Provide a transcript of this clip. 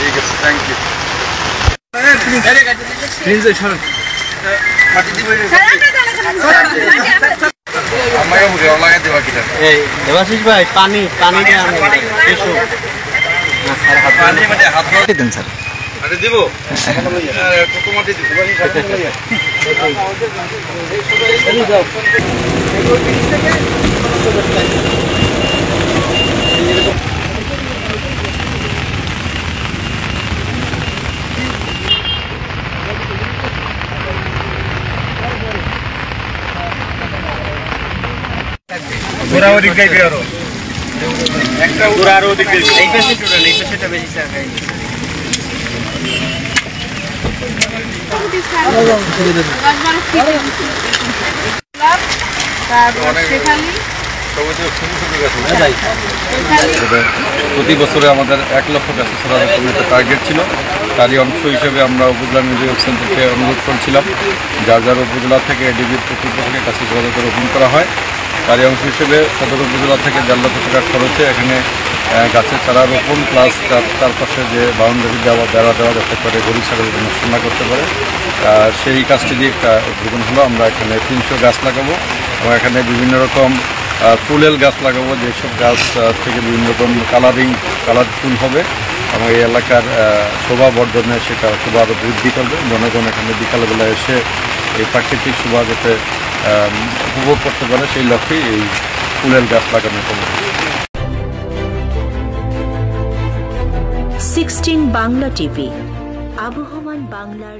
ঠিক আছে, thank you. Debashis ভাই পানি পানি দেন স্যার। দিব ঘোরাঘুরি গাইবে আরো একটা ঘোরা আরো দিক দিয়ে এই পাশে টোটাল এই পাশেটা বেশি স্যার গাই প্রতি বছরে আমাদের 1 লক্ষ গাছ ছড়ানোর একটা টার্গেট ছিল। তারই অংশ হিসেবে আমরা উপজেলা নির্বাহী সেন্টারকে অনুরোধ করেছিলাম যার যার উপজেলা থেকে এডিবির কর্তৃপক্ষকে কাছে যোগাযোগ রোপণ করা হয়। তারই অংশ হিসেবে সদর উপজেলা থেকে 1.5 লক্ষ টাকার খরচে এখানে গাছের চারা রোপণ প্লাস তার চারপাশে যে বাউন্ডারি বেড়া দেওয়া যাতে করে গরু ছাগল নষ্ট না করতে পারে সেই কাজটি দিয়ে একটা উদ্বোধন হলো। আমরা এখানে 300 গাছ লাগাবো এবং এখানে বিভিন্ন রকম ফুলের গাছ লাগাবো, যেসব গাছ থেকে বিভিন্ন রকম কালার ফুল হবে এবং এই এলাকার শোভা বর্ধনে সেটা শোভা আরও বৃদ্ধি করবে। জনগণ এখানে বিকালবেলা এসে এই প্রাকৃতিক শোভা যাতে উপভোগ করতে পারে সেই লক্ষ্যেই এই ফুলের গাছ লাগানোর কর্মসূচি। 16 বাংলা টিভি, আবহমান বাংলার